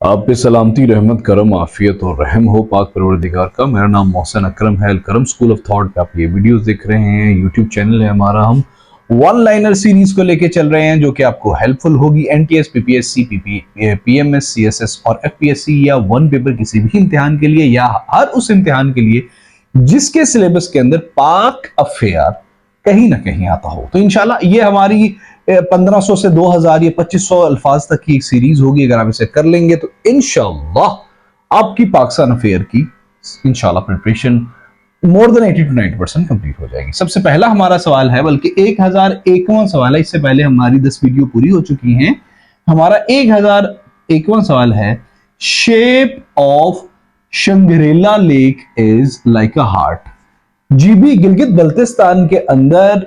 आप पे सलामती, रहमत, करम, आफियत और रहम हो पाक परवरदिगार का। मेरा नाम मोहसिन अकरम है। अलकरम स्कूल ऑफ थॉट पे आप ये वीडियोस देख रहे हैं। यूट्यूब चैनल है हमारा। हम वन लाइनर सीरीज को लेके चल रहे हैं जो कि आपको हेल्पफुल होगी एनटीएस, पीपीएससी, पीएमएस, सीएसएस और एफपीएससी या वन पेपर किसी भी इम्तिहान के लिए या हर उस इम्तिहान के लिए जिसके सिलेबस के अंदर पाक अफेयर कहीं ना कहीं आता हो। तो इंशाल्लाह ये हमारी 1500 से 2000 या 2500 अल्फाज तक की एक सीरीज होगी। अगर आप इसे कर लेंगे तो इंशाल्लाह आपकी पाकिस्तान अफेयर की इंशाल्लाह preparation more than 80 to 90% complete हो जाएगी। सबसे पहला हमारा सवाल है, बल्कि 1001वां सवाल है। इससे पहले हमारी 10 वीडियो पूरी हो चुकी हैं। हमारा 1001वां सवाल है, shape of Shangrila lake is like a heart. GB Gilgit Baltistan के अंदर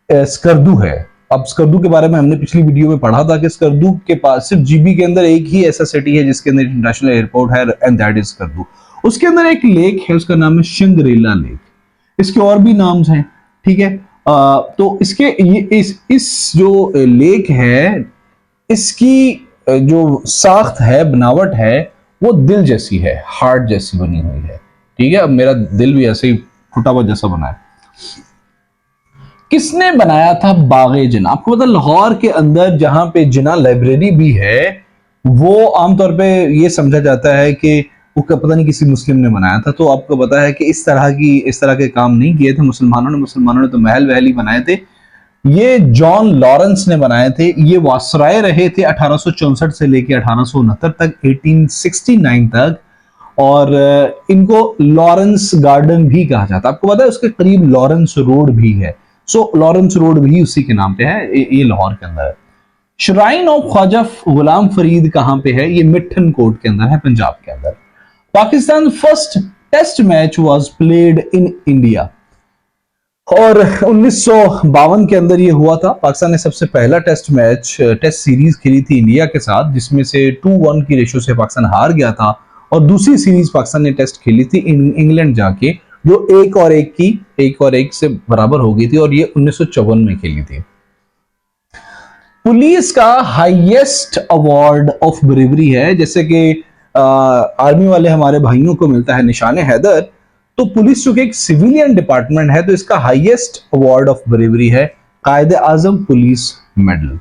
स्कर्दू है। अब स्कर्दू के बारे में हमने पिछली वीडियो में पढ़ा था कि स्कर्दू के पास सिर्फ जीबी के अंदर एक ही ऐसा सिटी है जिसके अंदर इंटरनेशनल एयरपोर्ट है, एंड दैट इज स्कर्दू। उसके अंदर एक लेक है, उसका नाम है शंग्रीला लेक। इसके और भी नाम्स हैं, ठीक है। तो इसके ये इस जो लेक है, इसकी जो साख्त है, बनावट है, वो दिल जैसी है, हार्ट जैसी बनी हुई है, ठीक है। अब मेरा दिल भी ऐसे ही फुटा हुआ जैसा बना है। किसने बनाया था बागे जिना? आपको पता लाहौर के अंदर जहां पे जिना लाइब्रेरी भी है, वो आमतौर पे ये समझा जाता है कि वो पता नहीं किसी मुस्लिम ने बनाया था। तो आपको पता है कि इस तरह के काम नहीं किए थे मुसलमानों ने तो महल वहल ही बनाए थे। ये जॉन लॉरेंस ने बनाए थे। ये वासराय रहे थे 1864 से लेकर 1869 तक, 1869 तक। और इनको लॉरेंस गार्डन भी कहा जाता है। आपको पता है उसके करीब लॉरेंस रोड भी है। सो लॉरेंस रोड भी उसी के नाम पे है। ये लाहौर के अंदर है। श्राइन ऑफ ख्वाजा गुलाम फरीद कहां पे है? ये मिठन कोट के अंदर है, पंजाब के अंदर। Pakistan first test match was played in India, और 1952 के अंदर ये हुआ था। पाकिस्तान ने सबसे पहला टेस्ट सीरीज खेली थी इंडिया के साथ, जिसमें से 2-1 की रेशो से पाकिस्तान हार गया था। और दूसरी सीरीज पाकिस्तान ने टेस्ट खेली थी इंग्लैंड जाके, जो 1-1 से बराबर हो गई थी, और ये 1954 में खेली थी। पुलिस का हाईएस्ट अवार्ड ऑफ ब्रेवरी है, जैसे कि आर्मी वाले हमारे भाइयों को मिलता है निशान हैदर, तो पुलिस चूंकि एक सिविलियन डिपार्टमेंट है तो इसका हाईएस्ट अवार्ड ऑफ ब्रेवरी है Quaide Azam police medal.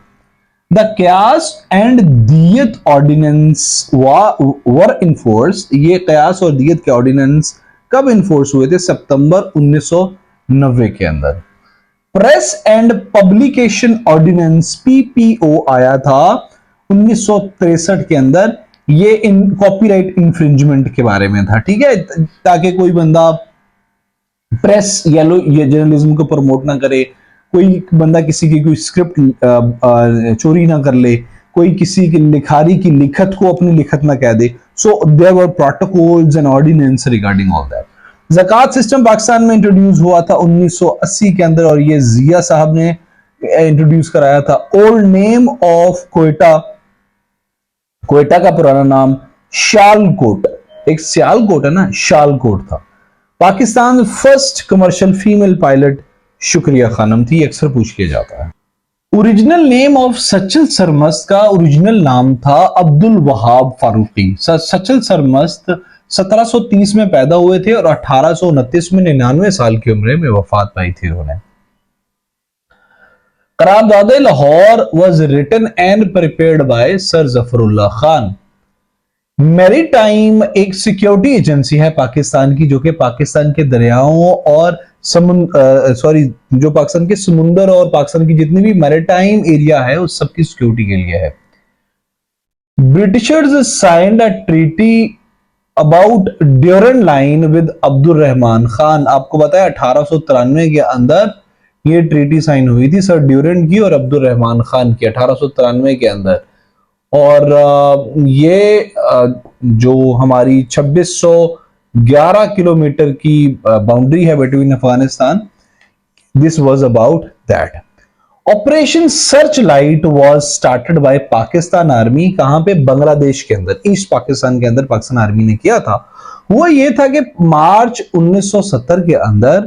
The Qisas and Diyat ordinance were enforce. ये क्यास और दियत के ऑर्डिनेंस कब इन्फोर्स हुए थे? सितंबर 1990 के अंदर। Press and publication ordinance PPO आया था 1963 के अंदर। ये इन कॉपीराइट इंफ्रिंजमेंट के बारे में था, ठीक है, ताकि कोई बंदा प्रेस या जर्नलिज्म को प्रमोट ना करे, कोई बंदा किसी की कोई स्क्रिप्ट चोरी ना कर ले, कोई किसी की लिखारी की लिखत को अपनी लिखत ना कह दे। So there were protocols and ordinance regarding all that. ज़कात सिस्टम पाकिस्तान में इंट्रोड्यूस हुआ था 1980 के अंदर, और ये जिया साहब ने इंट्रोड्यूस कराया था। Old name of Quetta, Quetta का पुराना नाम शालकोट। एक सियालकोट है ना, शालकोट था। Pakistan first commercial female pilot शुक्रिया खानम थी, अक्सर पूछ किया जाता है। Original name of Sachal Sarmast का ओरिजिनल नाम था अब्दुल वहाब फारूकी। सचल सरमस्त 1730 में पैदा हुए थे और 1829 में 99 साल की उम्र में वफात पाई थी उन्होंने। करारदाद Lahore was written and prepared by sir Zafrullah Khan. Maritime एक सिक्योरिटी एजेंसी है पाकिस्तान की, जो कि पाकिस्तान के दरियाओं और जो पाकिस्तान के समुंदर और पाकिस्तान की जितनी भी मैरीटाइम एरिया है उस सबकी सिक्योरिटी के लिए है। Britishers signed a treaty about Durand line with Abdul Rahman Khan. आपको बताया 1893 के अंदर ये ट्रीटी साइन हुई थी सर ड्यूरेंट की और अब्दुल रहमान खान की, 1893 के अंदर। और ये जो हमारी 2611 किलोमीटर की बाउंड्री है between Afghanistan, this was about that. Operation search light was started by Pakistan army. कहां पे? बांग्लादेश के अंदर, ईस्ट पाकिस्तान के अंदर पाकिस्तान आर्मी ने किया था। वो ये था कि मार्च 1970 के अंदर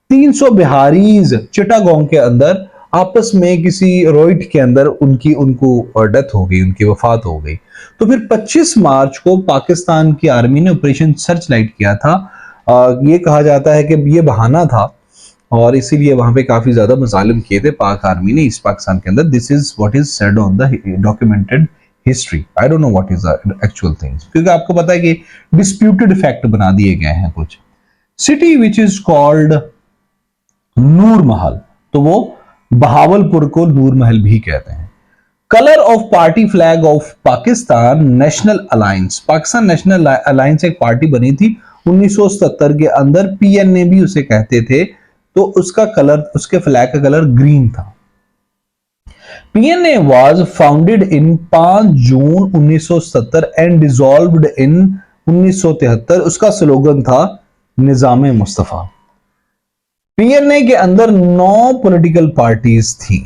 300 बिहारीज चिटागोंग के अंदर आपस में किसी रोइट के अंदर उनको डेथ हो गई, उनकी वफात हो गई। तो फिर 25 मार्च को पाकिस्तान की आर्मी ने ऑपरेशन सर्च लाइट किया था। ये कहा जाता है कि ये बहाना था और इसीलिए वहां पे काफी ज्यादा मजालिम किए थे पाक आर्मी ने ईस्ट पाकिस्तान के अंदर। This is what is said on the documented history. I don't know what is the actual things, क्योंकि आपको पता है कि डिस्प्यूटेड फैक्ट बना दिए गए हैं कुछ। सिटी विच इज कॉल्ड नूर महल, तो वो बहावलपुर को नूर महल भी कहते हैं। Colour of party flag of Pakistan national alliance, Pakistan national alliance एक पार्टी बनी थी 1977 के अंदर, पीएनए भी उसे कहते थे। तो उसका कलर, उसके फ्लैग का कलर ग्रीन था। PNA was founded in 5 June 1970 and dissolved इन 1973। उसका स्लोगन था निजाम मुस्तफा। पीएनए के अंदर 9 पॉलिटिकल पार्टीज थी।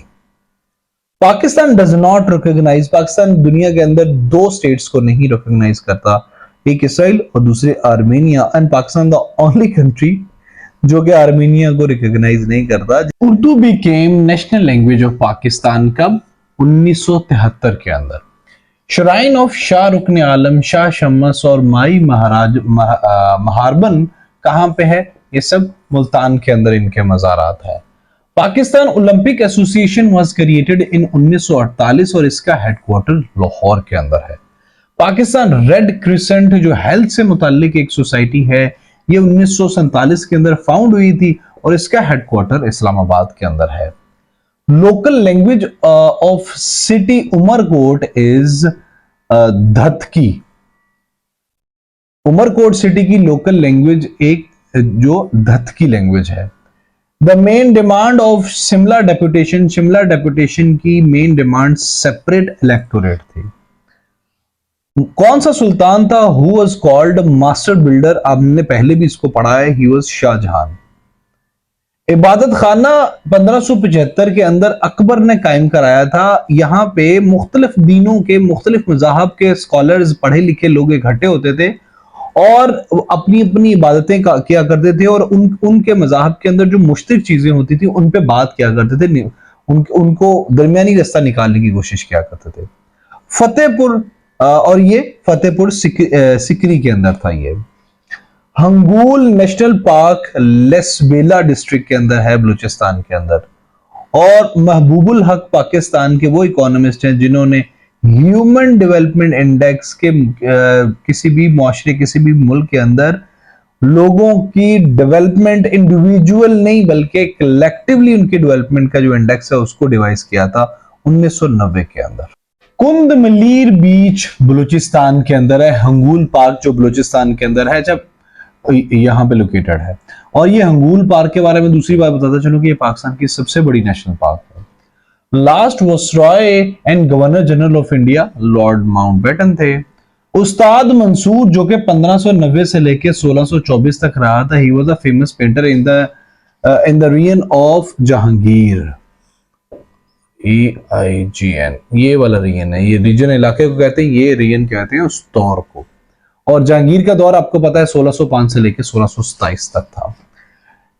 Pakistan does not recognise, Pakistan दुनिया के अंदर 2 स्टेट्स को नहीं रिकॉग्नाइज करता, एक इसराइल और दूसरे Armenia. And Pakistan the only country जो कि आर्मेनिया को रिकॉग्नाइज नहीं करता। Urdu became national language of Pakistan कब? 1973 के अंदर। श्राइन ऑफ शाह रुकन आलम, शाह शम्स और माई महारबन कहां पे है? ये सब मुल्तान के अंदर इनके मज़ारात है। Pakistan Olympic association was created in 1948 और इसका हेडक्वार्टर लाहौर के अंदर है। पाकिस्तान रेड क्रिसेंट जो हेल्थ से मुताल्लिक एक सोसाइटी है, ये 1947 के अंदर फाउंड हुई थी और इसका हेडक्वार्टर इस्लामाबाद के अंदर है। Local language of city Umarkot is Dhatki. Umarkot city की लोकल लैंग्वेज एक जो धतकी लैंग्वेज है। The main demand of Shimla deputation, Shimla deputation की मेन डिमांड सेपरेट इलेक्टोरेट थी। कौन सा सुल्तान था who was called master builder? आपने पहले भी इसको पढ़ा है, ही वाज शाहजहां। इबादत खाना 1575 के अंदर अकबर ने कायम कराया था। यहां पे मुख्तलिफ दीनों के, मुख्तलिफ मज़ाहब के स्कॉलर्स, पढ़े लिखे लोग इकट्ठे होते थे और अपनी अपनी इबादतें किया करते थे और उनके मज़ाहब के अंदर जो मुश्तरक चीजें होती थी उन पे बात किया करते थे, उनको दरमियानी रास्ता निकालने की कोशिश किया करते थे। फतेहपुर, और ये फतेहपुर सिकरी के अंदर था। ये हंगूल नेशनल पार्क लेसबेला डिस्ट्रिक्ट के अंदर है, बलूचिस्तान के अंदर। और महबूबुल हक पाकिस्तान के वो इकोनॉमिस्ट हैं जिन्होंने ह्यूमन डेवलपमेंट इंडेक्स के किसी भी मुआशरे, किसी भी मुल्क के अंदर लोगों की डेवलपमेंट, इंडिविजुअल नहीं बल्कि कलेक्टिवली उनकी डेवलपमेंट का जो इंडेक्स है उसको डिवाइस किया था 1990 के अंदर। कुंद मलीर बीच बलूचिस्तान के अंदर है। हंगूल पार्क जो बलूचिस्तान के अंदर है, जब यहां पे लोकेटेड है। और ये हंगूल पार्क के बारे में दूसरी बात बताता चलूं कि ये पाकिस्तान की सबसे बड़ी नेशनल पार्क है। Last viceroy and governor general of India Lord Mountbatten थे। उस्ताद मंसूर जो कि 1590 से लेकर 1624 तक रहा था, he was a famous painter in the reign of Jahangir. EIGN, ये वाला रीजन है, ये रीजन इलाके को कहते हैं, ये रीजन कहते हैं उस दौर को। और जहांगीर का दौर आपको पता है 1605 से लेकर 1627 तक था।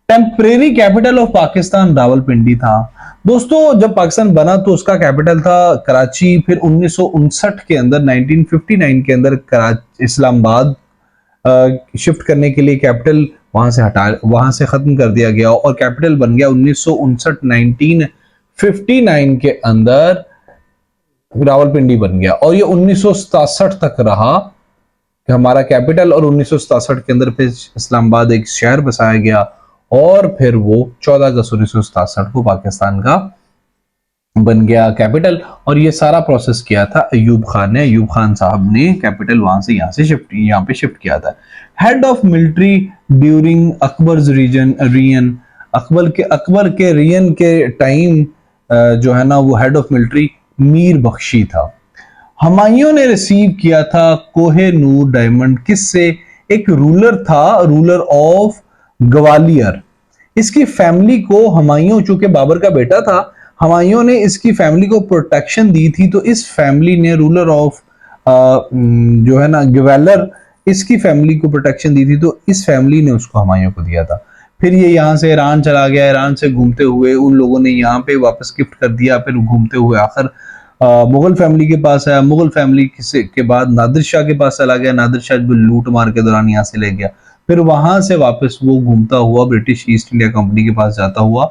Temporary capital of Pakistan Rawalpindi था। दोस्तों जब पाकिस्तान बना तो उसका कैपिटल था कराची। फिर 1959 के अंदर, 1959 के अंदर इस्लामाबाद शिफ्ट करने के लिए कैपिटल वहां से खत्म कर दिया गया और कैपिटल बन गया 1959 के अंदर रावलपिंडी बन गया। और ये 1967 तक रहा हमारा कैपिटल, और 1967 के अंदर फिर इस्लामाबाद एक शहर बसाया गया और फिर वो 14 अगस्त 1967 को पाकिस्तान का बन गया कैपिटल। और ये सारा प्रोसेस किया था अयूब खान ने। अयूब खान साहब ने कैपिटल वहां से यहाँ पे शिफ्ट किया था। Head of military during Akbar's reign, Akbar के रियन के टाइम जो है ना वो head of military Mir Bakhshi था। हुमायूं ने रिसीव किया था कोहे नूर डायमंड किससे? एक रूलर था, रूलर ऑफ ग्वालियर। इसकी फैमिली को हुमायूं, चूंकि बाबर का बेटा था, हुमायूं ने इसकी फैमिली को प्रोटेक्शन दी थी। तो इस फैमिली ने, रूलर ऑफ जो है ना ग्वालियर, इसकी फैमिली को प्रोटेक्शन दी थी, तो इस फैमिली ने उसको हुमायूं को दिया था। फिर ये यहाँ से ईरान चला गया, ईरान से घूमते हुए उन लोगों ने यहाँ पे वापस गिफ्ट कर दिया, फिर घूमते हुए आखिर मुगल फैमिली के पास आया, मुगल फैमिली के बाद नादिर शाह के पास चला गया, नादिर शाह जो लूट मार के दौरान यहाँ से ले गया, फिर वहां से वापस वो घूमता हुआ ब्रिटिश ईस्ट इंडिया कंपनी के पास जाता हुआ,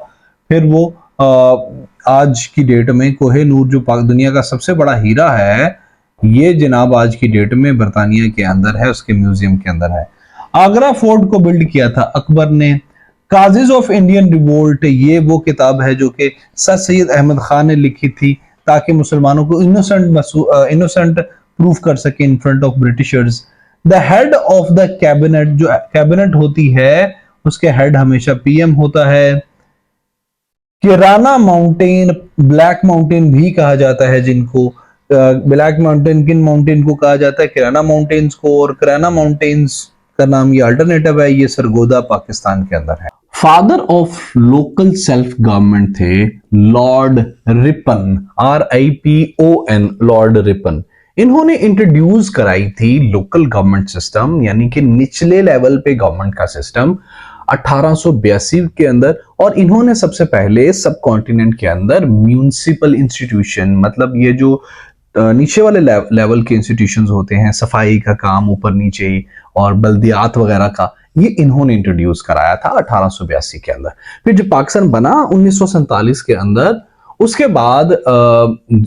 फिर वो आज की डेट में कोहिनूर जो दुनिया का सबसे बड़ा हीरा है, ये जनाब आज की डेट में बरतानिया के अंदर है, उसके म्यूजियम के अंदर है। आगरा फोर्ट को बिल्ड किया था अकबर ने। काजेज ऑफ इंडियन रिवोल्ट, ये वो किताब है जो कि सर सैयद अहमद खान ने लिखी थी ताकि मुसलमानों को इनोसेंट प्रूफ कर सके in front of Britishers. The head of the cabinet, जो कैबिनेट होती है उसके हेड हमेशा पीएम होता है। किराना माउंटेन, ब्लैक माउंटेन भी कहा जाता है जिनको, ब्लैक माउंटेन किन माउंटेन को कहा जाता है? किराना माउंटेन्स को। और किराना माउंटेन्स का नाम ये अल्टरनेटिव है, ये सरगोदा पाकिस्तान के अंदर है। Father of local self government थे lord Ripon, RIPON, lord Ripon. इन्होंने इंट्रोड्यूस कराई थी लोकल गवर्नमेंट सिस्टम, यानी कि निचले लेवल पे गवर्नमेंट का सिस्टम 1882 के अंदर। और इन्होंने सबसे पहले सब कॉन्टिनेंट के अंदर म्यूनिसिपल इंस्टीट्यूशन, मतलब ये जो नीचे वाले लेवल के इंस्टीट्यूशंस होते हैं, सफाई का काम ऊपर नीचे और बल्दियात वगैरह का, ये इन्होंने इंट्रोड्यूस कराया था 1882 के अंदर। फिर जब पाकिस्तान बना 1947 के अंदर, उसके बाद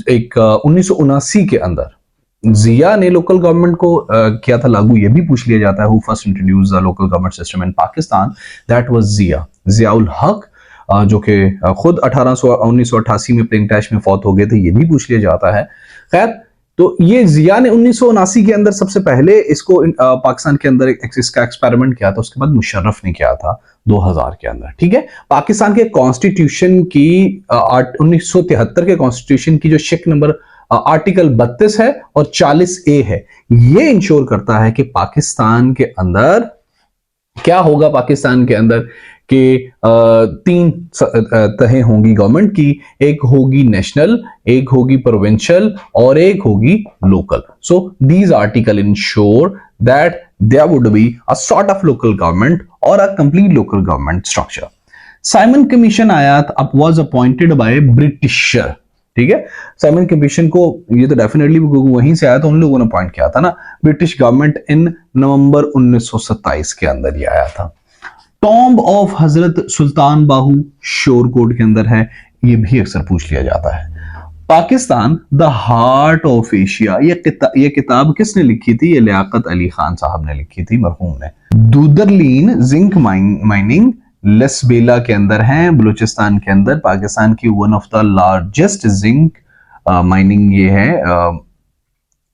एक 1979 के अंदर जिया ने लोकल गवर्नमेंट को किया था लागू। ये भी पूछ लिया जाता है who first introduce the local government system in Pakistan, that was Zia, Ziaul Haq, जो कि खुद 1988 में प्लेन क्रैश में फौत हो गए थे, ये भी पूछ लिया जाता है। खैर, तो ये जिया ने 1979 के अंदर सबसे पहले इसको पाकिस्तान के अंदर इसका एक्सपेरिमेंट किया था, उसके बाद मुशर्रफ ने किया था 2000 के अंदर। ठीक है, पाकिस्तान के कॉन्स्टिट्यूशन की 1973 के कॉन्स्टिट्यूशन की जो शिक नंबर आर्टिकल 32 है और 40A है, ये इंश्योर करता है कि पाकिस्तान के अंदर क्या होगा, पाकिस्तान के अंदर कि 3 तहें होंगी गवर्नमेंट की, एक होगी नेशनल, एक होगी प्रोविंशियल और एक होगी local. So these article ensure that there would be a sort of local government और a complete local government structure. Simon commission आया था, वाज अपॉइंटेड बाय ब्रिटिशर। ठीक है, साइमन कमीशन को ये तो डेफिनेटली वहीं से आया था, उन लोगों ने अपॉइंट किया था ना, ब्रिटिश गवर्नमेंट इन नवंबर 1927 के अंदर ये आया था। टॉम्ब ऑफ हजरत सुल्तान बाहू शोरकोट के अंदर है, ये भी अक्सर पूछ लिया जाता है। Pakistan the heart of Asia, ये किताब किसने लिखी थी? ये लियाकत अली खान साहब ने लिखी थी, मरहूम ने। दूदरलीन जिंक माइनिंग लसबेला के अंदर है, बलूचिस्तान के अंदर, पाकिस्तान की one of the largest zinc mining ये है,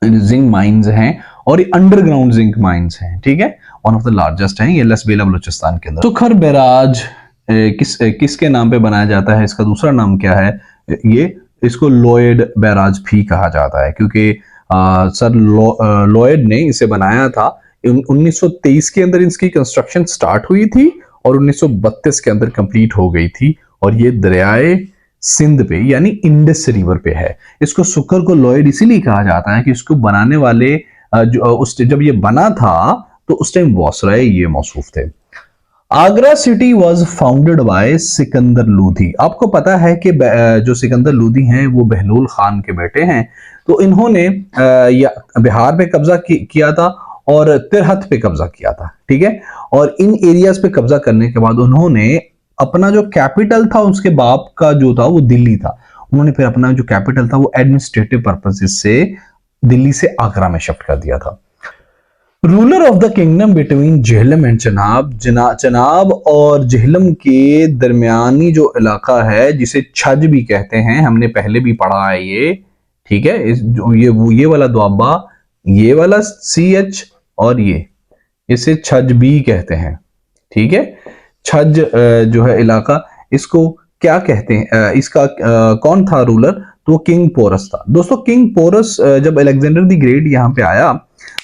जिंक माइंस हैं और ये अंडरग्राउंड जिंक माइंस हैं। ठीक है, वन ऑफ द लार्जेस्ट हैं ये लसबेला बलूचिस्तान के अंदर। सुखर बैराज किसके नाम पे बनाया जाता है? इसका दूसरा नाम क्या है? ये इसको लॉयड बैराज भी कहा जाता है, क्योंकि सर लॉयड ने इसे बनाया था। 1923 के अंदर इसकी कंस्ट्रक्शन स्टार्ट हुई थी और 1932 के अंदर कंप्लीट हो गई थी, और ये दरियाए सिंध पे यानी इंडस रिवर पे है। इसको सुकर को लॉयड इसीलिए कहा जाता है कि इसको बनाने वाले जब ये बना था तो उस टाइम वासराय ये मौसूफ थे। Agra city was founded by Sikandar Lodhi. आपको पता है कि जो सिकंदर लोधी हैं वो बहलोल खान के बेटे हैं, तो इन्होंने बिहार पे कब्जा किया था और तिरहत पे कब्जा किया था। ठीक है, और इन एरियाज पे कब्जा करने के बाद उन्होंने अपना जो कैपिटल था, उसके बाप का जो था वो दिल्ली था, उन्होंने फिर अपना जो कैपिटल था वो एडमिनिस्ट्रेटिव पर्पसेस से दिल्ली से आगरा में शिफ्ट कर दिया था। Ruler of the kingdom between Jhelum and Chenab और जेहलम के दरमियानी जो इलाका है, जिसे छज भी कहते हैं, हमने पहले भी पढ़ा है ये। ठीक है, ये वाला दुआबा, ये वाला CH और ये, इसे छज भी कहते हैं। ठीक है, छज जो है इलाका, इसको क्या कहते हैं? इसका कौन था रूलर? तो किंग पोरस था। दोस्तों, किंग पोरस जब अलेक्जेंडर द ग्रेट यहाँ पे आया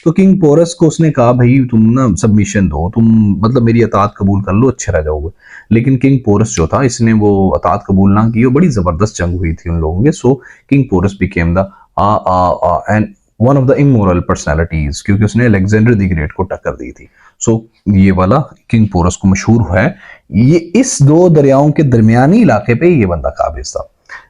तो किंग पोरस को उसने कहा, भाई तुम ना सबमिशन दो, तुम मतलब मेरी अतात कबूल कर लो, अच्छे रह जाओगे। लेकिन किंग पोरस जो था, इसने वो अतात कबूल ना की, बड़ी जबरदस्त जंग हुई थी उन लोगों के। So king Porus became the end one of the immoral personalities, क्योंकि उसने अलेक्जेंडर द ग्रेट को टक्कर दी थी। सो ये वाला किंग पोरस को मशहूर है, ये इस दो दरियाओं के दरमियानी इलाके पे ये बंदा काबिज था।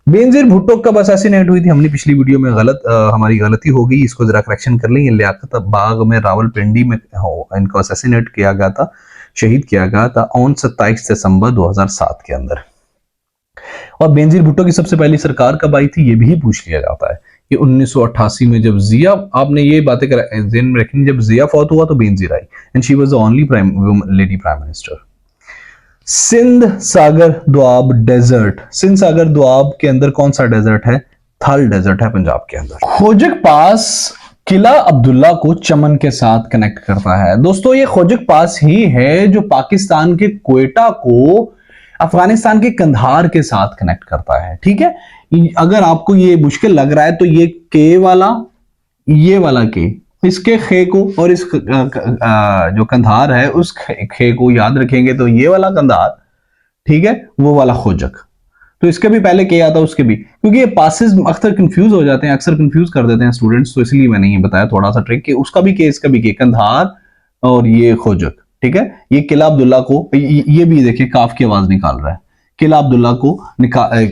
बेनजीर भुट्टो कब असैसिनेट हुई थी? हमने पिछली वीडियो में हमारी गलती हो गई, इसको जरा करेक्शन कर लें। ये लियाकत बाग में रावलपिंडी में इनको असैसिनेट किया गया था, शहीद किया गया था ऑन 27 दिसंबर 2007 के अंदर। और बेनजीर भुट्टो की सबसे पहली सरकार कब आई थी, ये भी पूछ लिया जाता है। ये 1988 में जब जिया, आपने ये बातें ध्यान में रखनी, जब जिया फौत हुआ तो बेनजीर आई, and she was the only lady prime minister. Sindh Sagar Doab desert, Sindh Sagar Doab के अंदर कौन सा डेजर्ट है? थल डेजर्ट है पंजाब के अंदर। खोजक पास किला अब्दुल्ला को चमन के साथ कनेक्ट करता है। दोस्तों ये खोजक पास ही है जो पाकिस्तान के क्वेटा को अफगानिस्तान के कंधार के साथ कनेक्ट करता है। ठीक है, अगर आपको ये मुश्किल लग रहा है तो ये के वाला, ये वाला के, इसके खे को और इस जो कंधार है उस खे को याद रखेंगे तो ये वाला कंधार, ठीक है, वो वाला खोजक। तो इसके भी पहले के आता, उसके भी, क्योंकि ये पासेस अक्सर कंफ्यूज हो जाते हैं, अक्सर कंफ्यूज कर देते हैं स्टूडेंट्स, तो इसलिए मैंने ये बताया थोड़ा सा ट्रिक कि उसका भी के, इसका भी के, कंधार और ये खोजक। ठीक है, ये किला अब्दुल्ला को, ये भी देखिए काफ की आवाज निकाल रहा है, किला अब्दुल्ला को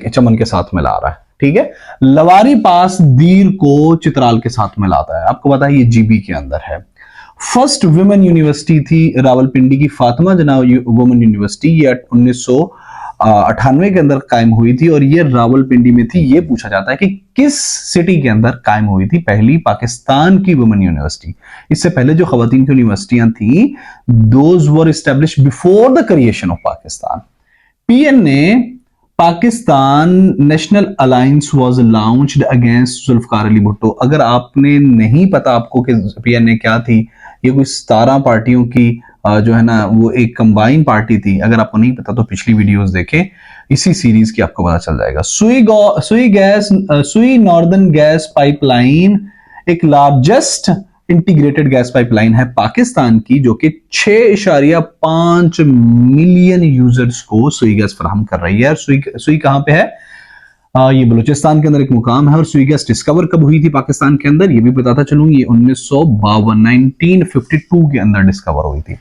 चमन के साथ मिला रहा है। ठीक है, लवारी पास दीर को चित्राल के साथ मिलाता है। आपको पता है ये जीबी के अंदर है। फर्स्ट वुमेन यूनिवर्सिटी थी रावलपिंडी की फातिमा जना वुमेन यूनिवर्सिटी, ये 1998 के अंदर कायम हुई थी और ये रावलपिंडी में थी। ये पूछा जाता है कि किस सिटी के अंदर कायम हुई थी पहली पाकिस्तान की वुमेन यूनिवर्सिटी? इससे पहले जो खवातीन की यूनिवर्सिटियां थी, those were established before the creation of Pakistan. PN ने Pakistan national alliance was launched against Zulfikar Ali Bhutto. अगर आपने नहीं पता आपको कि पीएनए क्या थी, ये कोई 17 पार्टियों की जो है ना वो एक कंबाइन पार्टी थी। अगर आपको नहीं पता तो पिछली वीडियोस देखें, इसी सीरीज की आपको पता चल जाएगा। सुई नॉर्दर्न गैस पाइपलाइन एक लार्जेस्ट इंटीग्रेटेड गैस पाइपलाइन है पाकिस्तान की, जो कि 6.5 मिलियन यूजर्स को सुई गैस फराहम कर रही है। सुई कहां पे है? ये बलूचिस्तान के अंदर एक मुकाम है। और सुई गैस डिस्कवर कब हुई थी पाकिस्तान के अंदर, ये भी बताता चलूं, ये 1952 के अंदर डिस्कवर हुई थी।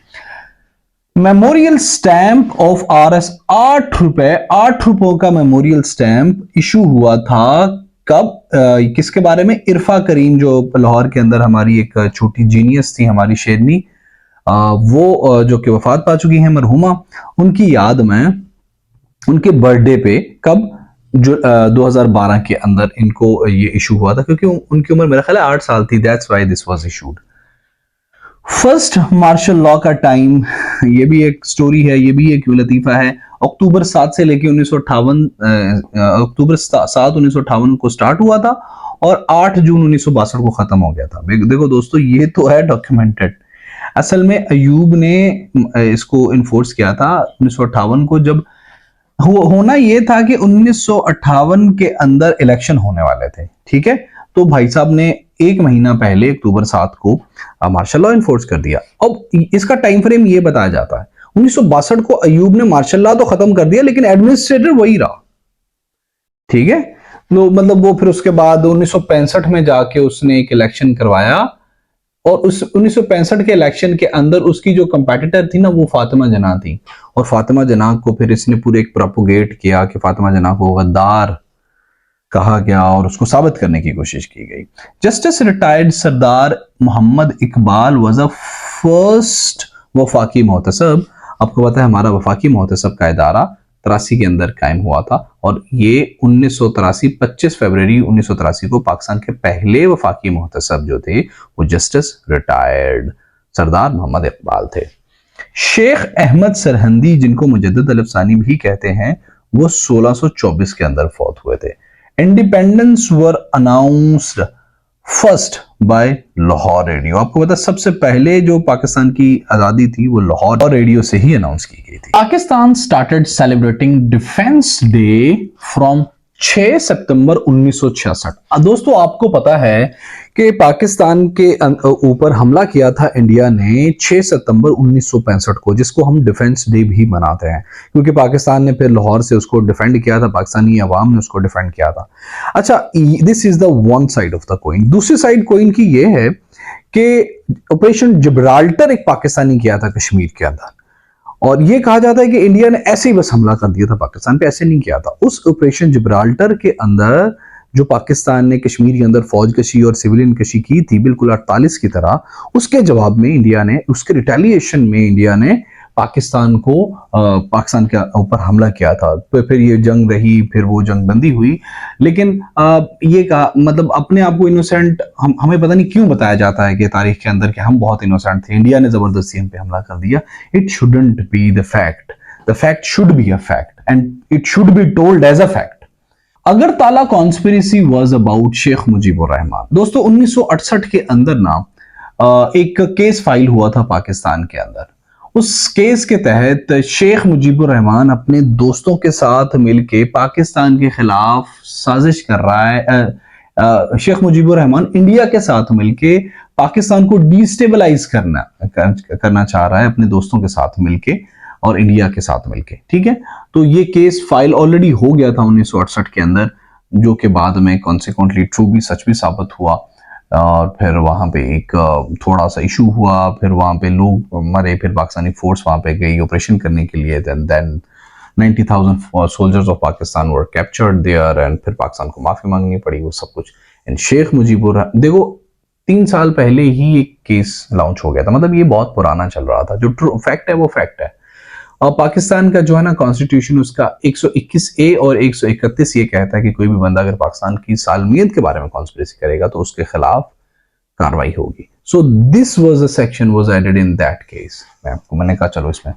मेमोरियल स्टैंप ऑफ RS 8 रुपए, 8 रुपयों का मेमोरियल स्टैंप इशू हुआ था कब? किसके बारे में? इरफा करीम, जो लाहौर के अंदर हमारी एक छोटी जीनियस थी, हमारी शेरनी, वो जो कि वफात पा चुकी है मरहुमा, उनकी याद में उनके बर्थडे पे कब? जो 2012 के अंदर इनको ये इशू हुआ था, क्योंकि उनकी उम्र मेरा ख्याल है 8 साल थी। That's why this was issued. First martial law का टाइम, ये भी एक स्टोरी है, ये भी एक लतीफा है। अक्टूबर 7 से लेके 1958 को स्टार्ट हुआ था और 8 जून 1962 को खत्म हो गया था। देखो दोस्तों, ये तो है डॉक्यूमेंटेड। असल में अयूब ने इसको इन्फोर्स किया था 1958 को, जब होना ये था कि 1958 के अंदर इलेक्शन होने वाले थे। ठीक है, तो भाई साहब ने एक महीना पहले अक्टूबर 7 को मार्शल लॉ इन्फोर्स कर दिया। अब इसका टाइम फ्रेम ये बताया जाता है, 1962 को अयूब ने मार्शल लॉ तो खत्म कर दिया, लेकिन एडमिनिस्ट्रेटर वही रहा। ठीक है, तो मतलब वो फिर उसके बाद 1965 में जाके उसने एक इलेक्शन करवाया और उस 1965 के इलेक्शन के अंदर उसकी जो कंपेटिटर थी ना, वो फातिमा जना थी। और फातिमा जना को फिर इसने पूरे एक प्रोपोगेट किया कि फातिमा जना को गद्दार कहा गया और उसको साबित करने की कोशिश की गई। Justice retired Sardar Mohammad Iqbal was a first Wafaqi Mohtasib. आपको पता है हमारा वफाकी मोहतसब का इदारा 83 के अंदर कायम हुआ था और ये 1983 25 फरवरी 1983 को पाकिस्तान के पहले वफाकी मोहतसब जो थे वो जस्टिस रिटायर्ड सरदार मोहम्मद इकबाल थे। शेख अहमद सरहंदी, जिनको मुजद्दिद अल-अफ़सानी भी कहते हैं, वो 1624 के अंदर फौत हुए थे। Independence were announced first by Lahore radio. आपको पता सबसे पहले जो पाकिस्तान की आजादी थी वो लाहौर रेडियो से ही अनाउंस की गई थी। Pakistan started celebrating defence day from 6 सितंबर 1966। दोस्तों आपको पता है कि पाकिस्तान के ऊपर हमला किया था इंडिया ने 6 सितंबर 1965 को, जिसको हम डिफेंस डे भी मनाते हैं, क्योंकि पाकिस्तान ने फिर लाहौर से उसको डिफेंड किया था, पाकिस्तानी अवाम ने उसको डिफेंड किया था। अच्छा, this is the one side of the coin. दूसरी साइड कोइन की ये है कि ऑपरेशन जिब्राल्टर एक पाकिस्तानी किया था कश्मीर के अंदर, और ये कहा जाता है कि इंडिया ने ऐसे ही बस हमला कर दिया था पाकिस्तान पे, ऐसे नहीं किया था। उस ऑपरेशन जिब्राल्टर के अंदर जो पाकिस्तान ने कश्मीर के अंदर फौज कशी और सिविलियन कशी की थी बिल्कुल 48 की तरह, उसके जवाब में इंडिया ने, उसके रिटेलिएशन में इंडिया ने पाकिस्तान के ऊपर हमला किया था। तो फिर ये जंग रही, फिर वो जंग बंदी हुई, लेकिन ये कहा मतलब अपने आप को इनोसेंट हमें पता नहीं क्यों बताया जाता है कि तारीख के अंदर कि हम बहुत इनोसेंट थे, इंडिया ने जबरदस्ती हम पे हमला कर दिया। It shouldn't be the fact, the fact should be a fact and it should be told as a fact. Agartala conspiracy was about Sheikh Mujibur Rahman. दोस्तों 1968 के अंदर ना एक केस फाइल हुआ था पाकिस्तान के अंदर। उस केस के तहत शेख मुजीबुर रहमान अपने दोस्तों के साथ मिलके पाकिस्तान के खिलाफ साजिश कर रहा है। शेख मुजीबुर रहमान इंडिया के साथ मिलके पाकिस्तान को डिस्टेबलाइज करना चाह रहा है अपने दोस्तों के साथ मिलके और इंडिया के साथ मिलके, ठीक है। तो ये केस फाइल ऑलरेडी हो गया था 1968 के अंदर, जो कि बाद में कॉन्सिक्वेंटली ट्रू भी, सच भी साबित हुआ। और फिर वहां पे एक थोड़ा सा इशू हुआ, फिर वहां पे लोग मरे, फिर पाकिस्तानी फोर्स वहां पे गई ऑपरेशन करने के लिए। Then 90,000 soldiers of Pakistan were captured there, and फिर पाकिस्तान को माफी मांगनी पड़ी, वो सब कुछ। एंड शेख मुजीबुर, देखो 3 साल पहले ही एक केस लॉन्च हो गया था, मतलब ये बहुत पुराना चल रहा था। जो ट्रू फैक्ट है वो फैक्ट है। और पाकिस्तान का जो है ना कॉन्स्टिट्यूशन, उसका 121A और 131 ये कहता है कि कोई भी बंदा अगर पाकिस्तान की सालमियत के बारे में कॉन्स्पिरेसी करेगा तो उसके खिलाफ कार्रवाई होगी। So this was a section was added in that case. मैंने कहा चलो इसमें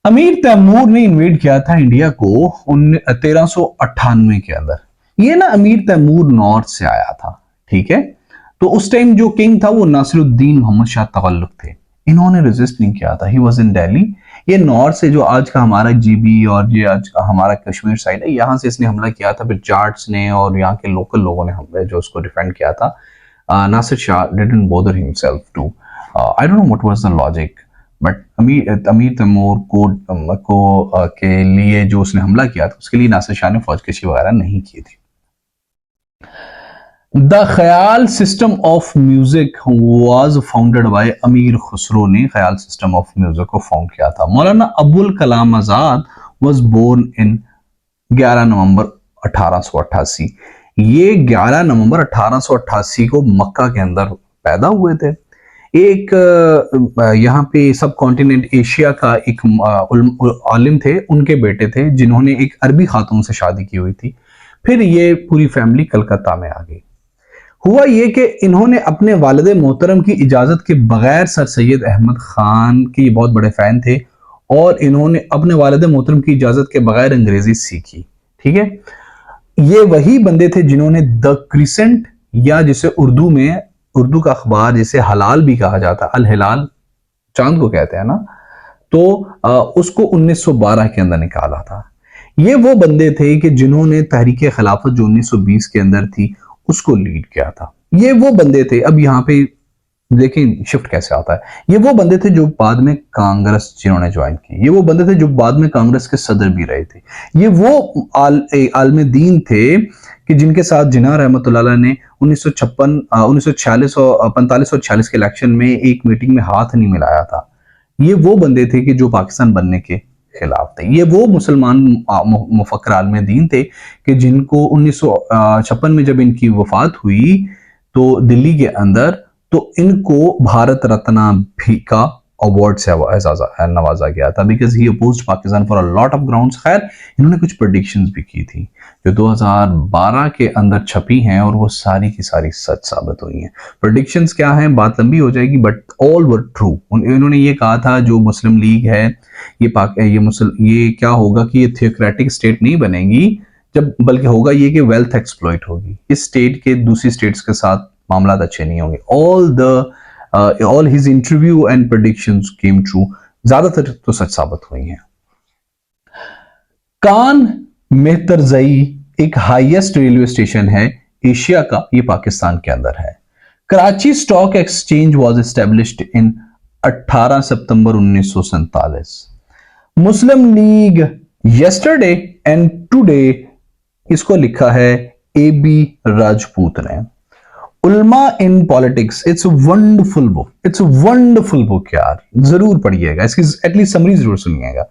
अमीर तैमूर ने इन्वेड किया था इंडिया को 1398 के अंदर। ये ना अमीर तैमूर नॉर्थ से आया था, ठीक है। तो उस टाइम जो किंग था वो नासिरुद्दीन मोहम्मद शाह तगल्लुक थे। इन्होंने रेजिस्ट नहीं किया था, ही वाज इन दिल्ली। ये नॉर्थ से, जो आज का हमारा जीबी और ये आज का हमारा कश्मीर साइड है, यहाँ से इसने हमला किया था। फिर जाट्स ने और यहाँ के लोकल लोगों ने हमले जो उसको डिफेंड किया था। Nasir Shah didn't bother himself to, I don't know what was the logic, but Amir Taimur के लिए जो उसने हमला किया था उसके लिए नासिर शाह ने फौजकशी वगैरह नहीं की थी। द ख्याल system of music was founded by अमीर खुसरो ने ख्याल सिस्टम ऑफ म्यूजिक को फाउंड किया था। Maulana Abul Kalam Azad was born in 11 नवंबर 1888। ये 11 नवंबर 1888 को मक्का के अंदर पैदा हुए थे। एक यहाँ पे सब कॉन्टिनेंट एशिया का एक आलिम थे, उनके बेटे थे जिन्होंने एक अरबी खातून से शादी की हुई थी। फिर ये पूरी फैमिली कलकत्ता में आ गई। हुआ ये कि इन्होंने अपने वालिद मोहतरम की इजाजत के बगैर सर सैयद अहमद खान के बहुत बड़े फैन थे, और इन्होंने अपने वालिद मोहतरम की इजाजत के बगैर अंग्रेजी सीखी, ठीक है। ये वही बंदे थे जिन्होंने द क्रिसेंट, या जिसे उर्दू का अखबार जिसे हलाल भी कहा जाता है, अल हिलाल, चांद को कहते हैं ना, तो उसको 1912 के अंदर निकाला था। ये वो बंदे थे कि जिन्होंने तहरीक खिलाफत जो 1920 के अंदर थी उसको लीड किया था। ये वो बंदे थे, अब यहाँ पे देखें शिफ्ट कैसे आता है। ये वो बंदे थे जो बाद में कांग्रेस जिन्होंने ज्वाइन की, ये वो बंदे थे जो बाद में कांग्रेस के सदर भी रहे थे। ये वो आलम दीन थे कि जिनके साथ जिन्ना रहमतुल्लाह ने 1946 और 45 और 46 के इलेक्शन में एक मीटिंग में हाथ नहीं मिलाया था। ये वो बंदे थे कि जो पाकिस्तान बनने के खिलाफ थे। ये वो मुसलमान मुफक्कर आलम दीन थे कि जिनको 1956 में जब इनकी वफात हुई तो दिल्ली के अंदर, तो इनको भारत रत्न भी का अवार्ड से नवाजा गया था, because he opposed Pakistan for a lot of grounds. खैर इन्होंने कुछ प्रेडिक्शंस भी की थी जो 2012 के अंदर छपी हैं, और वो सारी की सारी सच साबित हुई हैं। प्रेडिक्शंस क्या हैं, बात लंबी हो जाएगी, बट ऑल वर ट्रू। इन्होंने ये कहा था जो मुस्लिम लीग है ये क्या होगा कि ये थियोक्रेटिक स्टेट नहीं बनेगी, जब बल्कि होगा ये कि वेल्थ एक्सप्लॉइट होगी। इस स्टेट के दूसरी स्टेट्स के साथ मामला अच्छे नहीं होंगे। All his interview and predictions came true, ज्यादातर तो सच साबित हुई हैं। कान मेहतरजई एक हाईएस्ट रेलवे स्टेशन है एशिया का, ये पाकिस्तान के अंदर है। Karachi stock exchange was established in 18 September 1947। Muslim league yesterday and today, इसको लिखा है ए बी राजपूत ने। Ulama in politics, it's wonderful book, it's wonderful book यार, जरूर पढ़िएगा, इसकी एटलीस्ट समरी जरूर सुनिएगा।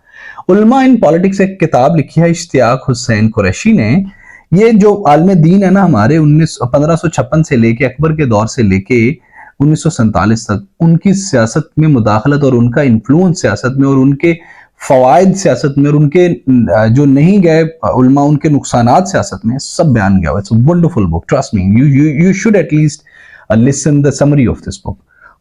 उल्मा इन पॉलिटिक्स एक किताब लिखी है इश्तियाक हुसैन कुरैशी ने। ये जो आलम दीन है ना हमारे 1556 से लेके अकबर के दौर से लेके 1947 तक, उनकी सियासत में मुदाखलत और उनका इन्फ्लुएंस सियासत में और उनके फवायद सियासत में और उनके जो नहीं गए उल्मा उनके नुकसानात सियासत में सब बयान गया हुआ। It's a wonderful book, trust me, you should at least listen the summary of this book.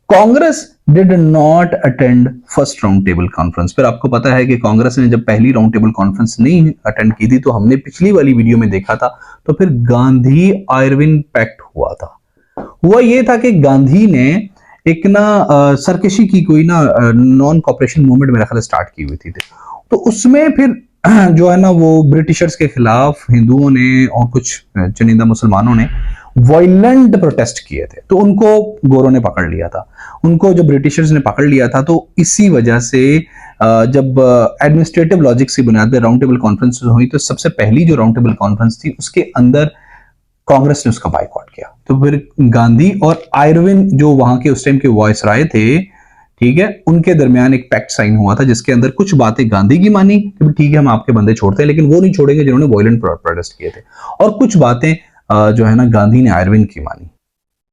Congress did not attend first round table conference. फिर आपको पता है कि कांग्रेस ने जब पहली राउंड टेबल कॉन्फ्रेंस नहीं अटेंड की थी तो हमने पिछली वाली वीडियो में देखा था, तो फिर गांधी आयरविन पैक्ट हुआ था। हुआ ये था कि गांधी ने एक ना सरकशी की कोई ना नॉन कॉपरेशन मूवमेंट मेरा ख्याल स्टार्ट की हुई थी, तो उसमें फिर जो है ना वो ब्रिटिशर्स के खिलाफ हिंदुओं ने और कुछ चुनिंदा मुसलमानों ने वायलेंट प्रोटेस्ट किए थे, तो उनको गोरों ने पकड़ लिया था। उनको जब ब्रिटिशर्स ने पकड़ लिया था तो इसी वजह से जब एडमिनिस्ट्रेटिव लॉजिक की बुनियाद पर राउंड टेबल कॉन्फ्रेंस हुई, तो सबसे पहली जो राउंड टेबल कॉन्फ्रेंस थी उसके अंदर कांग्रेस ने उसका बाइकआउट किया। तो फिर गांधी और आयरविन जो वहां के उस टाइम के वॉइसराय थे, ठीक है, उनके दरमियान एक पैक्ट साइन हुआ था जिसके अंदर कुछ बातें गांधी की मानी कि ठीक है हम आपके बंदे छोड़ते हैं, लेकिन वो नहीं छोड़ेंगे जिन्होंने वायलेंट प्रोटेस्ट किए थे, और कुछ बातें जो है ना गांधी ने आयरविन की मानी।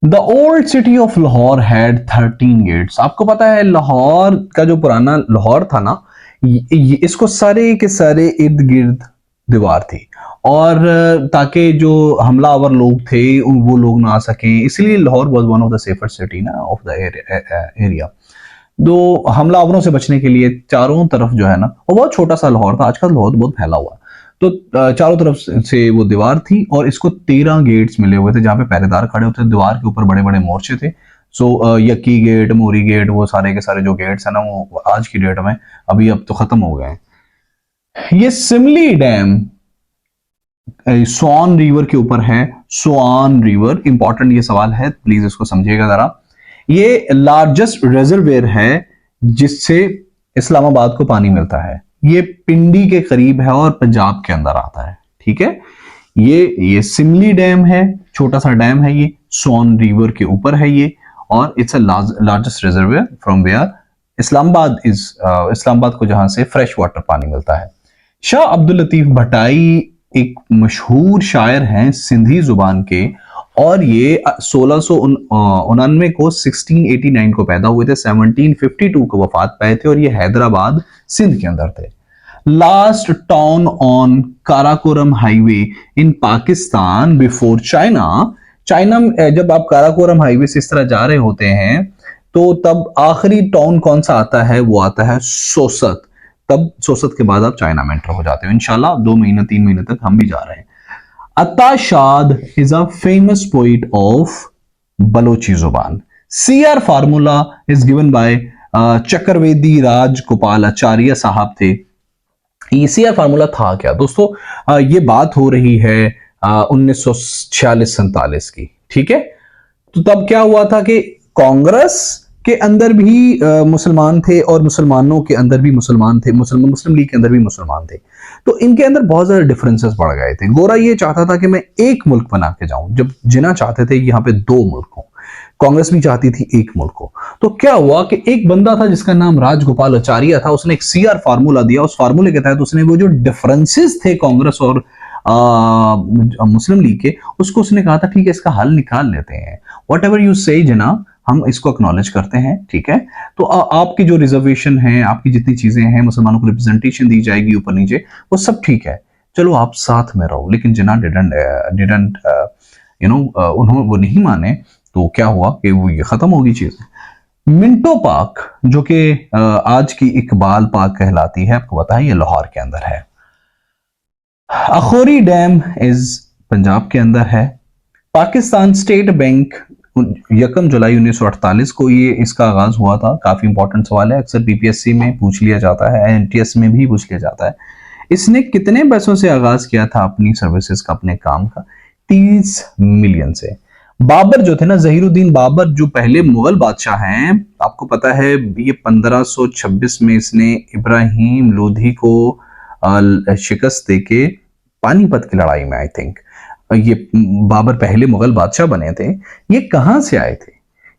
The old city of Lahore had 13 gates. आपको पता है लाहौर का जो पुराना लाहौर था ना, इसको सारे के सारे इर्द गिर्द दीवार थी, और ताकि जो हमलावर लोग थे वो लोग ना आ सकें, इसलिए Lahore was one of the safer city ना ऑफ द एरिया। दो हमलावरों से बचने के लिए चारों तरफ जो है ना, वो बहुत छोटा सा लाहौर था, आजकल लाहौर बहुत फैला हुआ, तो चारों तरफ से वो दीवार थी और इसको 13 गेट्स मिले हुए थे जहां पे पहरेदार खड़े होते थे। दीवार के ऊपर बड़े बड़े मोर्चे थे। सो यक्की गेट, मोरी गेट, वो सारे के सारे जो गेट्स है ना वो आज की डेट में अभी अब तो खत्म हो गए हैं। ये सिमली डैम स्वान रिवर के ऊपर है। स्वान रिवर इंपॉर्टेंट ये सवाल है, प्लीज इसको समझिएगा जरा। ये लार्जेस्ट रिजर्वेयर है जिससे इस्लामाबाद को पानी मिलता है। ये पिंडी के करीब है और पंजाब के अंदर आता है, ठीक है। ये सिमली डैम है, छोटा सा डैम है, ये स्वान रिवर के ऊपर है ये, और it's a largest reservoir from where Islamabad को जहां से फ्रेश वाटर पानी मिलता है। शाह अब्दुल लतीफ भटाई एक मशहूर शायर हैं सिंधी जुबान के, और ये 1699 को 1689 को पैदा हुए थे, 1752 को वफात पाए थे, और ये हैदराबाद सिंध के अंदर थे। Last town on Karakoram highway in Pakistan before China. China में जब आप काराकोरम हाईवे से इस तरह जा रहे होते हैं तो तब आखिरी टाउन कौन सा आता है, वो आता है सोसत। तब सोसत के बाद आप चाइना में एंटर हो जाते हो। इंशाल्लाह 2 महीने 3 महीने तक हम भी जा रहे हैं। Ata Shad is a famous poet of Balochi जुबान। CR formula is given by Chakravedi Raj Gopal Acharya साहब थे। ये CR फार्मूला था क्या दोस्तों? ये बात हो रही है 1946-47 की, ठीक है। तो तब क्या हुआ था कि कांग्रेस के अंदर भी मुसलमान थे और मुसलमानों के अंदर भी मुसलमान थे, मुस्लिम लीग के अंदर भी मुसलमान थे, तो इनके अंदर बहुत ज्यादा डिफरेंसेस बढ़ गए थे। गोरा ये चाहता था कि मैं एक मुल्क बना के जाऊं, जब जिना चाहते थे यहाँ पे 2 मुल्क हो, कांग्रेस भी चाहती थी एक मुल्क हो। तो क्या हुआ कि एक बंदा था जिसका नाम राजगोपाल आचार्य था, उसने एक CR फार्मूला दिया। उस फार्मूले के तहत उसने वो जो डिफरेंसेस थे कांग्रेस और मुस्लिम लीग के, उसको उसने कहा था ठीक है इसका हल निकाल लेते हैं। वट एवर यू से जना, हम इसको एक्नॉलेज करते हैं, ठीक है। तो आपकी जो रिजर्वेशन है, आपकी जितनी चीजें हैं, मुसलमानों को रिप्रेजेंटेशन दी जाएगी ऊपर नीचे, वो सब ठीक है, चलो आप साथ में रहो। लेकिन जिना डिडंट उन्होंने वो नहीं माने, तो क्या हुआ कि वो ये खत्म होगी चीज। मिंटो पार्क जो कि आज की इकबाल पार्क कहलाती है, आपको पता है ये लाहौर के अंदर है। अखोरी डैम इज पंजाब के अंदर है। पाकिस्तान स्टेट बैंक 1 जुलाई 1948 को ये इसका आगाज हुआ था। काफी इंपॉर्टेंट सवाल है, अक्सर PPSC में पूछ लिया जाता है, NTS में भी पूछ लिया जाता है। इसने कितने पैसों से आगाज किया था अपनी सर्विसेज का, अपने काम का? 30 मिलियन से। बाबर जो थे ना, जहीरुद्दीन बाबर, जो पहले मुगल बादशाह हैं, आपको पता है ये 1526 में इसने इब्राहिम लोधी को शिकस्त देके पानीपत की लड़ाई में, आई थिंक ये बाबर पहले मुगल बादशाह बने थे। ये कहां से आए थे?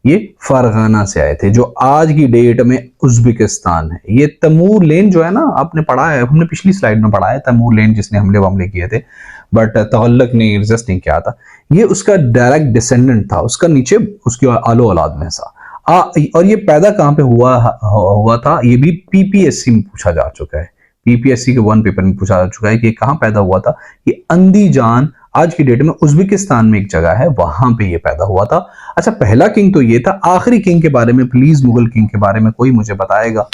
ये फरगाना से आए थे, जो आज की डेट में उज्बेकिस्तान है। ये तैमूर लेन जो है ना, आपने पढ़ा है, हमने पिछली स्लाइड में पढ़ा है, तैमूर लेन जिसने हमले किए थे, बट तगल्लक ने रेजिस्ट नहीं किया था। ये उसका डायरेक्ट डिसेंडेंट था, उसका नीचे उसकी आलो औलाद में सा। और ये पैदा कहां पे हुआ था, ये भी पीपीएससी में पूछा जा चुका है। पीपीएससी के 1 पेपर में पूछा जा चुका है कि कहां पैदा हुआ था। ये अंदीजान आज की डेट में उज्बेकिस्तान में एक जगह है, वहां पे ये पैदा हुआ था। अच्छा, पहला किंग तो ये था। आखिरी किंग के बारे में प्लीज, मुगल किंग के बारे में कोई मुझे बताएगा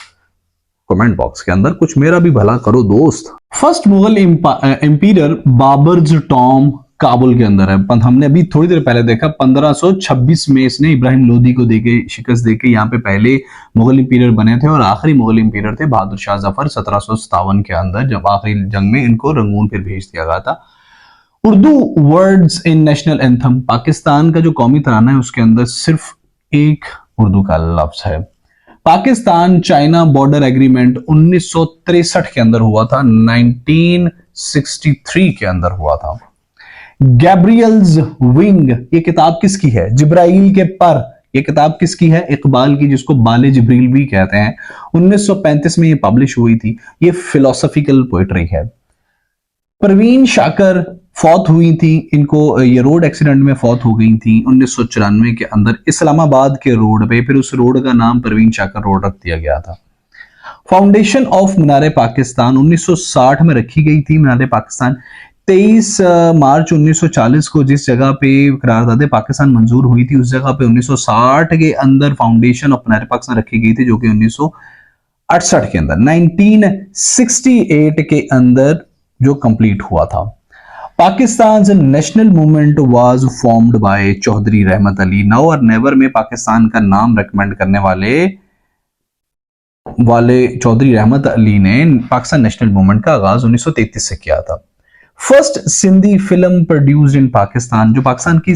कमेंट बॉक्स के अंदर? कुछ मेरा भी भला करो दोस्त। फर्स्ट मुगल एम्पीरियर बाबर्स टॉम काबुल के अंदर है। हमने अभी थोड़ी देर पहले देखा 1526 में इसने इब्राहिम लोदी को देके शिकस्त देके यहाँ पे पहले मुगल इंपीरियर बने थे, और आखिरी मुगल इंपीरियर थे बहादुर शाह जफर 1757 के अंदर, जब आखिरी जंग में इनको रंगून फिर भेज दिया गया था। Urdu words in national anthem, Pakistan का जो कौमी तराना है उसके अंदर सिर्फ एक उर्दू का लफ्ज है। पाकिस्तान चाइना बॉर्डर एग्रीमेंट 1963 के अंदर हुआ था, 1963 के अंदर हुआ था। गैब्रियल्स विंग, ये किताब किसकी है? जिब्राइल के पर, ये किताब किसकी है? इकबाल की, जिसको बाले जिब्रील भी कहते हैं। 1935 में ये पब्लिश हुई थी। ये फिलोसॉफिकल पोएट्री है। परवीन शाकर फौत हुई थी, इनको ये रोड एक्सीडेंट में फौत हो गई थी 1994 के अंदर, इस्लामाबाद के रोड पे। फिर उस रोड का नाम परवीन शाकर रोड रख दिया गया था। फाउंडेशन ऑफ मीनार पाकिस्तान 1960 में रखी गई थी। मीनार पाकिस्तान 23 मार्च 1940 को जिस जगह पे करारदाद पाकिस्तान मंजूर हुई थी, उस जगह पे 1960 के अंदर फाउंडेशन ऑफ मीनार पाकिस्तान रखी गई थी, जो कि 1968 के अंदर 1968 के अंदर जो कंप्लीट हुआ था। Pakistan national movement was formed by Chaudhry Rahmat Ali. Now और नेवर में पाकिस्तान का नाम रिकमेंड करने वाले चौधरी रहमत अली ने पाकिस्तान नेशनल मूवमेंट का आगाज 1933 से किया था। First Sindhi film produced in Pakistan, जो पाकिस्तान की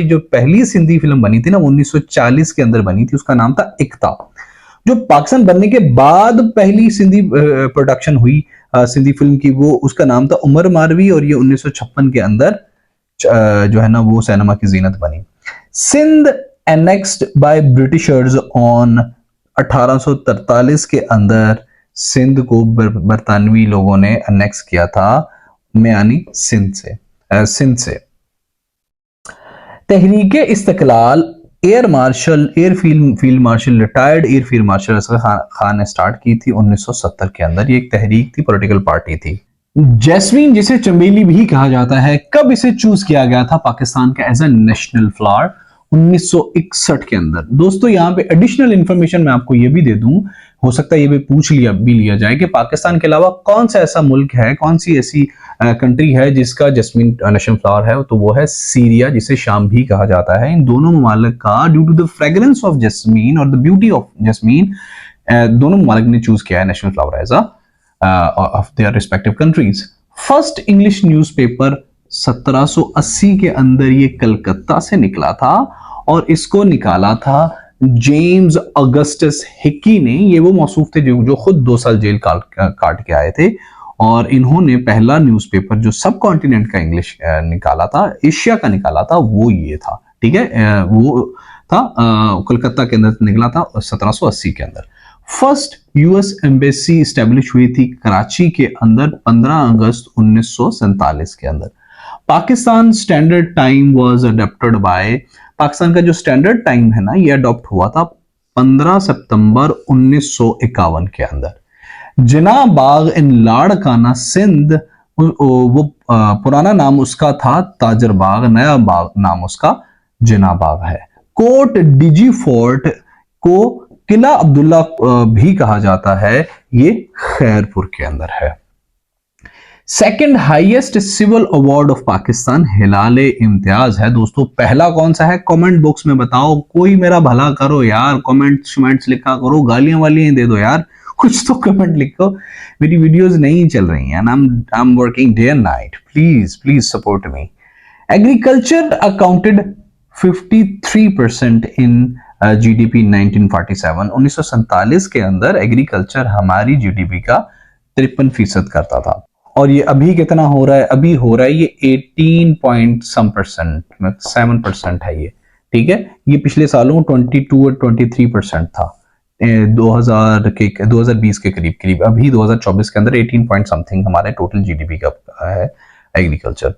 जो पहली सिंधी फिल्म बनी थी ना, 1940 के अंदर बनी थी, उसका नाम था इक्ता। जो पाकिस्तान बनने के बाद पहली सिंधी प्रोडक्शन हुई सिंधी फिल्म की, वो उसका नाम था उमर मारवी, और ये 1956 के अंदर जो है ना वो सिनेमा की जीनत बनी। Sindh annexed by Britishers on 1843 के अंदर सिंध को बरतानवी लोगों ने अनेक्स किया था, यानी सिंध से। Tehreek-e Istiqlal air field marshal retired air field marshal Asghar Khan ने स्टार्ट की थी 1970 के अंदर। ये एक तहरीक थी, पॉलिटिकल पार्टी थी। जैस्मीन, जिसे चमेली भी कहा जाता है, कब इसे चूज किया गया था पाकिस्तान का एज ए नेशनल फ्लावर? 1961 के अंदर। दोस्तों यहाँ पे एडिशनल इंफॉर्मेशन मैं आपको ये भी दे दूं, हो सकता है ये भी पूछ लिया जाए कि पाकिस्तान के अलावा कौन सा ऐसा मुल्क है, कौन सी ऐसी कंट्री है जिसका जैस्मीन नेशनल फ्लावर है? तो वो है सीरिया, जिसे शाम भी कहा जाता है। इन दोनों ममालिक का due to the fragrance of jasmine और द ब्यूटी ऑफ जैस्मीन, दोनों ममालिक ने चूज किया है national flower as of their respective countries. First English newspaper 1780 के अंदर ये कलकत्ता से निकला था, और इसको निकाला था जेम्स अगस्टस हिक्की ने। ये वो मौसूफ थे जो खुद 2 साल जेल काट के आए थे, और इन्होंने पहला न्यूज़पेपर जो सब कॉन्टिनेंट का इंग्लिश निकाला था, एशिया का निकाला था, वो ये था। ठीक है, वो था कलकत्ता के अंदर निकला था 1780 के अंदर। फर्स्ट यूएस एम्बेसी स्टैब्लिश हुई थी कराची के अंदर 15 अगस्त 1947 के अंदर। Pakistan standard time was adopted by, Pakistan का जो स्टैंडर्ड टाइम है ना, ये अडॉप्ट हुआ था 15 सितंबर 1951 के अंदर। जिना बाग इन लाड़काना सिंध, वो पुराना नाम उसका था ताजर बाग, नया बाग नाम उसका जिना बाग है। कोट डिजी फोर्ट को किला अब्दुल्ला भी कहा जाता है, ये खैरपुर के अंदर है। Second highest civil award of Pakistan Hilale Imtiaz है। दोस्तों पहला कौन सा है? कमेंट बॉक्स में बताओ, कोई मेरा भला करो यार, कमेंट्स लिखा करो, गालियां वालियां दे दो यार, कुछ तो कमेंट लिखो, मेरी वीडियोस नहीं चल रही हैं, I am working day and night, please support me. Agriculture accounted 53% in GDP 1947, 1947 के अंदर एग्रीकल्चर हमारी जीडीपी का 53% करता था। और ये अभी कितना हो रहा है, अभी हो रहा है ये 18 पॉइंट सम परसेंट, 7% है ये, ठीक है। ये पिछले सालों 22 और 23% था 2020 के करीब करीब। अभी 2024 के अंदर 18 पॉइंट समथिंग हमारे टोटल जीडीपी का है agriculture.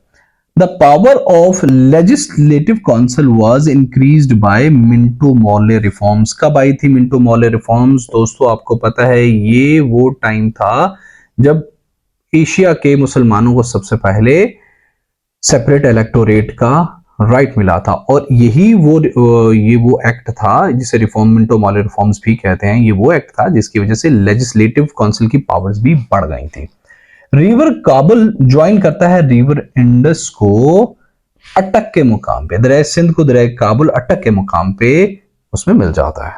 The power of legislative council was increased by Minto Morley reforms. कब आई थी मिंटो मॉर्ले रिफॉर्म्स दोस्तों? आपको पता है ये वो टाइम था जब एशिया के मुसलमानों को सबसे पहले सेपरेट इलेक्टोरेट का राइट मिला था। और यही वो एक्ट था जिसे रिफॉर्म मिंटो मॉर्ले रिफॉर्म्स भी कहते हैं। ये वो एक्ट था जिसकी वजह से लेजिस्लेटिव काउंसिल की पावर्स भी बढ़ गई थी। रिवर काबुल ज्वाइन करता है रिवर इंडस को अटक के मुकाम पे, दरिया सिंध को दरिया काबुल अटक के मुकाम पे उसमें मिल जाता है।